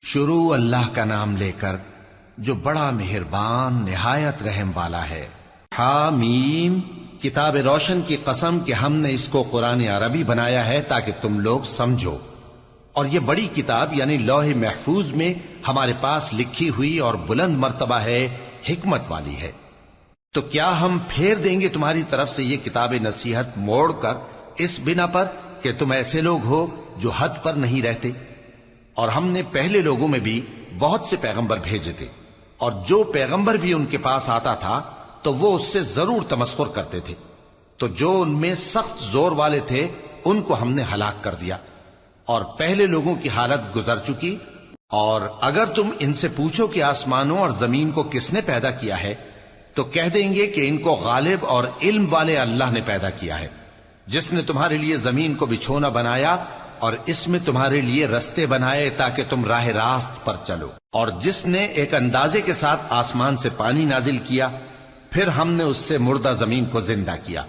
شروع اللہ کا نام لے کر جو بڑا مہربان نہایت رحم والا ہے۔ حامیم، کتاب روشن کی قسم کہ ہم نے اس کو قرآن عربی بنایا ہے تاکہ تم لوگ سمجھو، اور یہ بڑی کتاب یعنی لوح محفوظ میں ہمارے پاس لکھی ہوئی اور بلند مرتبہ ہے، حکمت والی ہے۔ تو کیا ہم پھیر دیں گے تمہاری طرف سے یہ کتاب نصیحت موڑ کر اس بنا پر کہ تم ایسے لوگ ہو جو حد پر نہیں رہتے؟ اور ہم نے پہلے لوگوں میں بھی بہت سے پیغمبر بھیجے تھے، اور جو پیغمبر بھی ان کے پاس آتا تھا تو وہ اس سے ضرور تمسخر کرتے تھے، تو جو ان میں سخت زور والے تھے ان کو ہم نے ہلاک کر دیا، اور پہلے لوگوں کی حالت گزر چکی۔ اور اگر تم ان سے پوچھو کہ آسمانوں اور زمین کو کس نے پیدا کیا ہے، تو کہہ دیں گے کہ ان کو غالب اور علم والے اللہ نے پیدا کیا ہے، جس نے تمہارے لیے زمین کو بچھونا بنایا اور اس میں تمہارے لیے رستے بنائے تاکہ تم راہ راست پر چلو، اور جس نے ایک اندازے کے ساتھ آسمان سے پانی نازل کیا، پھر ہم نے اس سے مردہ زمین کو زندہ کیا،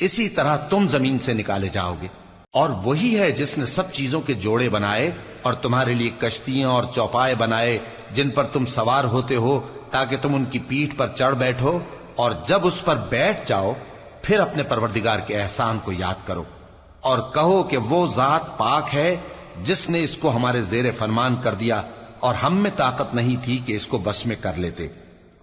اسی طرح تم زمین سے نکالے جاؤ گے۔ اور وہی ہے جس نے سب چیزوں کے جوڑے بنائے اور تمہارے لیے کشتیاں اور چوپائے بنائے جن پر تم سوار ہوتے ہو تاکہ تم ان کی پیٹھ پر چڑھ بیٹھو، اور جب اس پر بیٹھ جاؤ پھر اپنے پروردگار کے احسان کو یاد کرو اور کہو کہ وہ ذات پاک ہے جس نے اس کو ہمارے زیر فرمان کر دیا، اور ہم میں طاقت نہیں تھی کہ اس کو بس میں کر لیتے،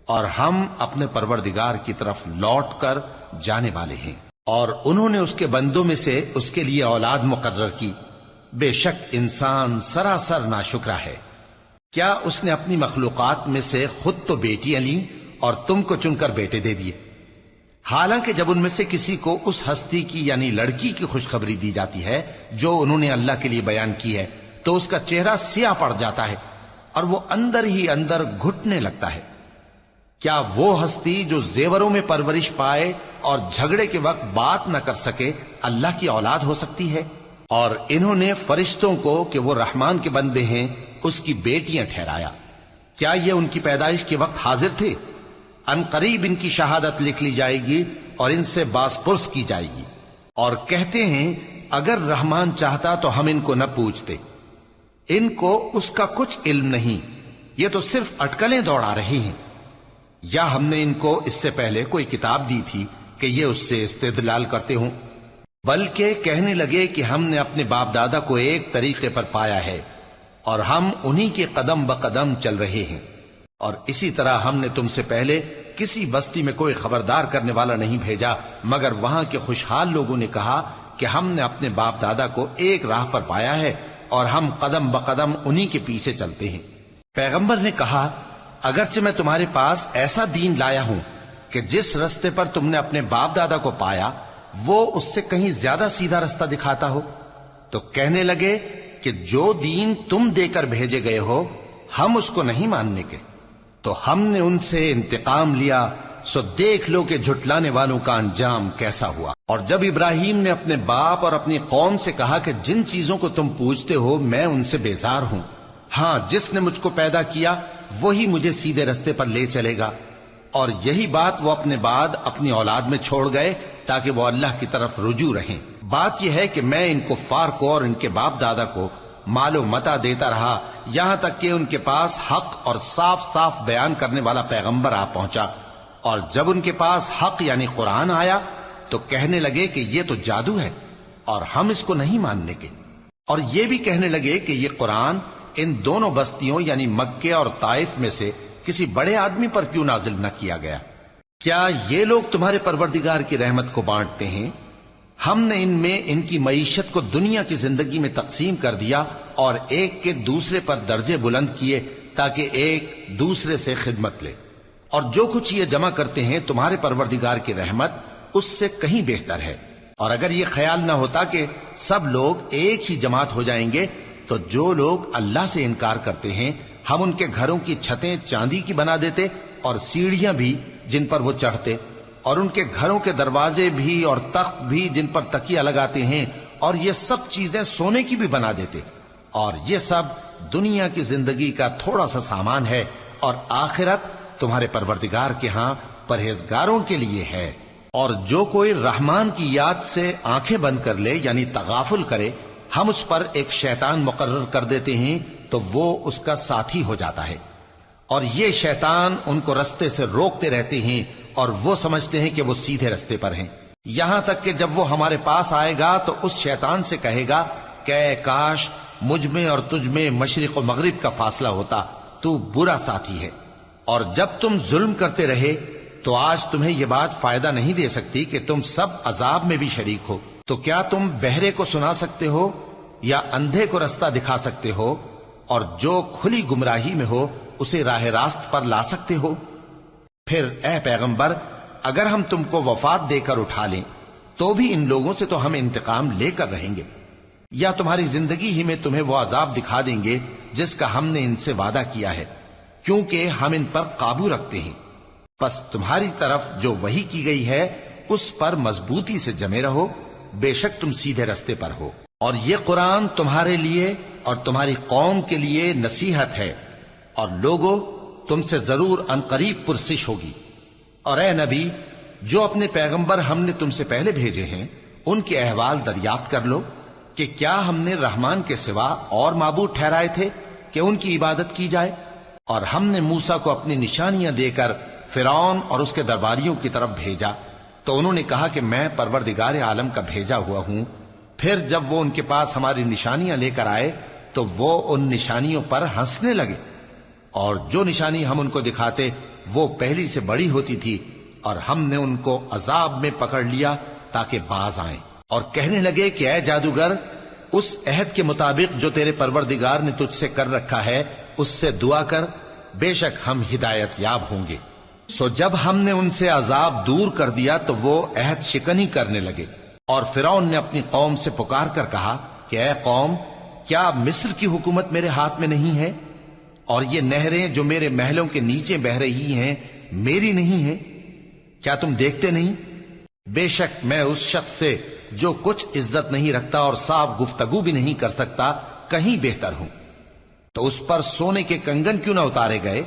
اور ہم اپنے پروردگار کی طرف لوٹ کر جانے والے ہیں۔ اور انہوں نے اس کے بندوں میں سے اس کے لیے اولاد مقرر کی، بے شک انسان سراسر ناشکرا ہے۔ کیا اس نے اپنی مخلوقات میں سے خود تو بیٹیاں لیں اور تم کو چن کر بیٹے دے دیے؟ حالانکہ جب ان میں سے کسی کو اس ہستی کی یعنی لڑکی کی خوشخبری دی جاتی ہے جو انہوں نے اللہ کے لیے بیان کی ہے تو اس کا چہرہ سیاہ پڑ جاتا ہے اور وہ اندر ہی اندر گھٹنے لگتا ہے۔ کیا وہ ہستی جو زیوروں میں پرورش پائے اور جھگڑے کے وقت بات نہ کر سکے اللہ کی اولاد ہو سکتی ہے؟ اور انہوں نے فرشتوں کو کہ وہ رحمان کے بندے ہیں اس کی بیٹیاں ٹھہرایا۔ کیا یہ ان کی پیدائش کے وقت حاضر تھے؟ ان قریب ان کی شہادت لکھ لی جائے گی اور ان سے باز پرس کی جائے گی۔ اور کہتے ہیں اگر رحمان چاہتا تو ہم ان کو نہ پوچھتے، ان کو اس کا کچھ علم نہیں، یہ تو صرف اٹکلیں دوڑا رہے ہیں۔ یا ہم نے ان کو اس سے پہلے کوئی کتاب دی تھی کہ یہ اس سے استدلال کرتے ہوں؟ بلکہ کہنے لگے کہ ہم نے اپنے باپ دادا کو ایک طریقے پر پایا ہے اور ہم انہی کے قدم بقدم چل رہے ہیں، اور اسی طرح ہم نے تم سے پہلے کسی بستی میں کوئی خبردار کرنے والا نہیں بھیجا مگر وہاں کے خوشحال لوگوں نے کہا کہ ہم نے اپنے باپ دادا کو ایک راہ پر پایا ہے اور ہم قدم بقدم انہی کے پیچھے چلتے ہیں۔ پیغمبر نے کہا اگرچہ میں تمہارے پاس ایسا دین لایا ہوں کہ جس رستے پر تم نے اپنے باپ دادا کو پایا وہ اس سے کہیں زیادہ سیدھا رستہ دکھاتا ہو، تو کہنے لگے کہ جو دین تم دے کر بھیجے گئے ہو ہم اس کو نہیں ماننے کے، تو ہم نے ان سے انتقام لیا، سو دیکھ لو کہ جھٹلانے والوں کا انجام کیسا ہوا۔ اور جب ابراہیم نے اپنے باپ اور اپنی قوم سے کہا کہ جن چیزوں کو تم پوجتے ہو میں ان سے بیزار ہوں، ہاں جس نے مجھ کو پیدا کیا وہی مجھے سیدھے رستے پر لے چلے گا، اور یہی بات وہ اپنے بعد اپنی اولاد میں چھوڑ گئے تاکہ وہ اللہ کی طرف رجوع رہیں۔ بات یہ ہے کہ میں ان کفار کو اور ان کے باپ دادا کو مال و متاع دیتا رہا یہاں تک کہ ان کے پاس حق اور صاف صاف بیان کرنے والا پیغمبر آ پہنچا، اور جب ان کے پاس حق یعنی قرآن آیا تو کہنے لگے کہ یہ تو جادو ہے اور ہم اس کو نہیں ماننے کے، اور یہ بھی کہنے لگے کہ یہ قرآن ان دونوں بستیوں یعنی مکے اور طائف میں سے کسی بڑے آدمی پر کیوں نازل نہ کیا گیا؟ کیا یہ لوگ تمہارے پروردگار کی رحمت کو بانٹتے ہیں؟ ہم نے ان میں ان کی معیشت کو دنیا کی زندگی میں تقسیم کر دیا اور ایک کے دوسرے پر درجے بلند کیے تاکہ ایک دوسرے سے خدمت لے، اور جو کچھ یہ جمع کرتے ہیں تمہارے پروردگار کی رحمت اس سے کہیں بہتر ہے۔ اور اگر یہ خیال نہ ہوتا کہ سب لوگ ایک ہی جماعت ہو جائیں گے تو جو لوگ اللہ سے انکار کرتے ہیں ہم ان کے گھروں کی چھتیں چاندی کی بنا دیتے اور سیڑھیاں بھی جن پر وہ چڑھتے، اور ان کے گھروں کے دروازے بھی اور تخت بھی جن پر تکیہ لگاتے ہیں، اور یہ سب چیزیں سونے کی بھی بنا دیتے، اور یہ سب دنیا کی زندگی کا تھوڑا سا سامان ہے، اور آخرت تمہارے پروردگار کے ہاں پرہیزگاروں کے لیے ہے۔ اور جو کوئی رحمان کی یاد سے آنکھیں بند کر لے یعنی تغافل کرے ہم اس پر ایک شیطان مقرر کر دیتے ہیں تو وہ اس کا ساتھی ہو جاتا ہے، اور یہ شیطان ان کو رستے سے روکتے رہتے ہیں اور وہ سمجھتے ہیں کہ وہ سیدھے رستے پر ہیں، یہاں تک کہ جب وہ ہمارے پاس آئے گا تو اس شیطان سے کہے گا کہ اے کاش مجھ میں اور تجھ میں مشرق و مغرب کا فاصلہ ہوتا، تو برا ساتھی ہے۔ اور جب تم ظلم کرتے رہے تو آج تمہیں یہ بات فائدہ نہیں دے سکتی کہ تم سب عذاب میں بھی شریک ہو، تو کیا تم بہرے کو سنا سکتے ہو یا اندھے کو رستہ دکھا سکتے ہو، اور جو کھلی گمراہی میں ہو اسے راہ راست پر لا سکتے ہو؟ پھر اے پیغمبر، اگر ہم تم کو وفات دے کر اٹھا لیں تو بھی ان لوگوں سے تو ہم انتقام لے کر رہیں گے، یا تمہاری زندگی ہی میں تمہیں وہ عذاب دکھا دیں گے جس کا ہم نے ان سے وعدہ کیا ہے، کیونکہ ہم ان پر قابو رکھتے ہیں۔ پس تمہاری طرف جو وحی کی گئی ہے اس پر مضبوطی سے جمے رہو، بے شک تم سیدھے رستے پر ہو، اور یہ قرآن تمہارے لیے اور تمہاری قوم کے لیے نصیحت ہے، اور لوگوں تم سے ضرور عنقریب پرسش ہوگی۔ اور اے نبی، جو اپنے پیغمبر ہم نے تم سے پہلے بھیجے ہیں ان کے احوال دریافت کر لو کہ کیا ہم نے رحمان کے سوا اور معبود ٹھہرائے تھے کہ ان کی عبادت کی جائے؟ اور ہم نے موسیٰ کو اپنی نشانیاں دے کر فرعون اور اس کے درباریوں کی طرف بھیجا، تو انہوں نے کہا کہ میں پروردگار عالم کا بھیجا ہوا ہوں۔ پھر جب وہ ان کے پاس ہماری نشانیاں لے کر آئے تو وہ ان نشانیوں پر ہنسنے لگے، اور جو نشانی ہم ان کو دکھاتے وہ پہلی سے بڑی ہوتی تھی، اور ہم نے ان کو عذاب میں پکڑ لیا تاکہ باز آئیں، اور کہنے لگے کہ اے جادوگر، اس عہد کے مطابق جو تیرے پروردگار نے تجھ سے کر رکھا ہے اس سے دعا کر، بے شک ہم ہدایت یاب ہوں گے۔ سو جب ہم نے ان سے عذاب دور کر دیا تو وہ عہد شکنی کرنے لگے، اور فرعون نے اپنی قوم سے پکار کر کہا کہ اے قوم، کیا مصر کی حکومت میرے ہاتھ میں نہیں ہے، اور یہ نہریں جو میرے محلوں کے نیچے بہ رہی ہیں میری نہیں ہیں؟ کیا تم دیکھتے نہیں؟ بے شک میں اس شخص سے جو کچھ عزت نہیں رکھتا اور صاف گفتگو بھی نہیں کر سکتا کہیں بہتر ہوں۔ تو اس پر سونے کے کنگن کیوں نہ اتارے گئے،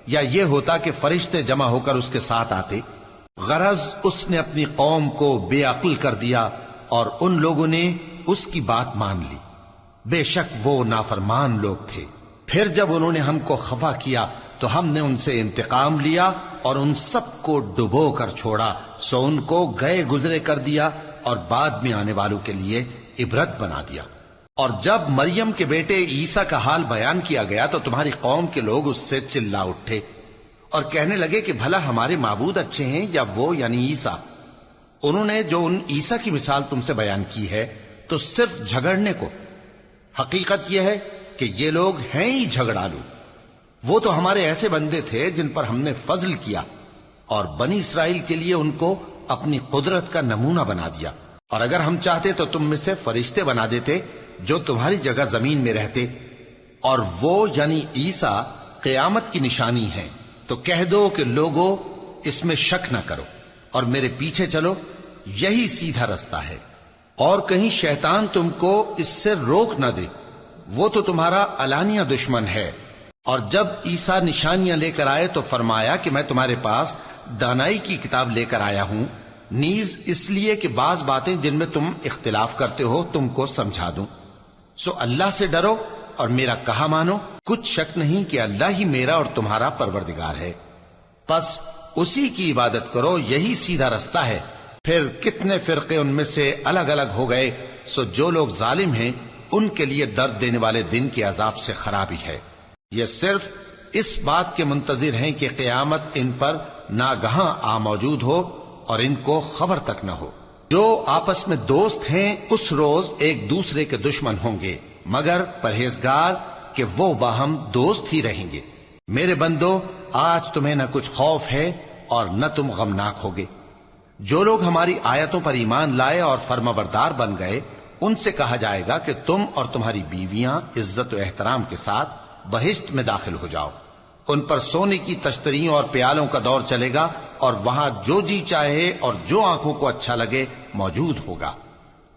یا یہ ہوتا کہ فرشتے جمع ہو کر اس کے ساتھ آتے؟ غرض اس نے اپنی قوم کو بے عقل کر دیا اور ان لوگوں نے اس کی بات مان لی، بے شک وہ نافرمان لوگ تھے۔ پھر جب انہوں نے ہم کو خفا کیا تو ہم نے ان سے انتقام لیا اور ان سب کو ڈبو کر چھوڑا، سو ان کو گئے گزرے کر دیا اور بعد میں آنے والوں کے لیے عبرت بنا دیا۔ اور جب مریم کے بیٹے عیسیٰ کا حال بیان کیا گیا تو تمہاری قوم کے لوگ اس سے چلا اٹھے اور کہنے لگے کہ بھلا ہمارے معبود اچھے ہیں یا وہ یعنی عیسیٰ؟ انہوں نے جو ان عیسیٰ کی مثال تم سے بیان کی ہے تو صرف جھگڑنے کو، حقیقت یہ ہے کہ یہ لوگ ہیں ہی جھگڑالو۔ وہ تو ہمارے ایسے بندے تھے جن پر ہم نے فضل کیا، اور بنی اسرائیل کے لیے ان کو اپنی قدرت کا نمونہ بنا دیا، اور اگر ہم چاہتے تو تم میں سے فرشتے بنا دیتے جو تمہاری جگہ زمین میں رہتے، اور وہ یعنی عیسیٰ قیامت کی نشانی ہے۔ تو کہہ دو کہ لوگوں اس میں شک نہ کرو اور میرے پیچھے چلو، یہی سیدھا رستہ ہے، اور کہیں شیطان تم کو اس سے روک نہ دے، وہ تو تمہارا علانیہ دشمن ہے۔ اور جب عیسیٰ نشانیاں لے کر آئے تو فرمایا کہ میں تمہارے پاس دانائی کی کتاب لے کر آیا ہوں، نیز اس لیے کہ بعض باتیں جن میں تم اختلاف کرتے ہو تم کو سمجھا دوں۔ سو اللہ سے ڈرو اور میرا کہا مانو، کچھ شک نہیں کہ اللہ ہی میرا اور تمہارا پروردگار ہے، پس اسی کی عبادت کرو، یہی سیدھا رستہ ہے۔ پھر کتنے فرقے ان میں سے الگ الگ ہو گئے، سو جو لوگ ظالم ہیں ان کے لیے درد دینے والے دن کے عذاب سے خرابی ہے۔ یہ صرف اس بات کے منتظر ہیں کہ قیامت ان پر ناگہاں آ موجود ہو اور ان کو خبر تک نہ ہو۔ جو آپس میں دوست ہیں اس روز ایک دوسرے کے دشمن ہوں گے، مگر پرہیزگار کہ وہ باہم دوست ہی رہیں گے۔ میرے بندو، آج تمہیں نہ کچھ خوف ہے اور نہ تم غمناک ہوگے۔ جو لوگ ہماری آیتوں پر ایمان لائے اور فرمانبردار بن گئے ان سے کہا جائے گا کہ تم اور تمہاری بیویاں عزت و احترام کے ساتھ بہشت میں داخل ہو جاؤ۔ ان پر سونے کی تشتریوں اور پیالوں کا دور چلے گا، اور وہاں جو جی چاہے اور جو آنکھوں کو اچھا لگے موجود ہوگا۔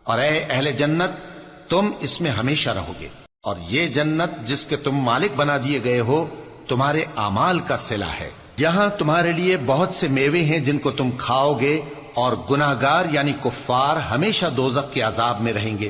اور اے اہل جنت، تم اس میں ہمیشہ رہو گے، اور یہ جنت جس کے تم مالک بنا دیے گئے ہو تمہارے اعمال کا صلہ ہے۔ یہاں تمہارے لیے بہت سے میوے ہیں جن کو تم کھاؤ گے، اور گناہگار یعنی کفار ہمیشہ دوزخ کے عذاب میں رہیں گے۔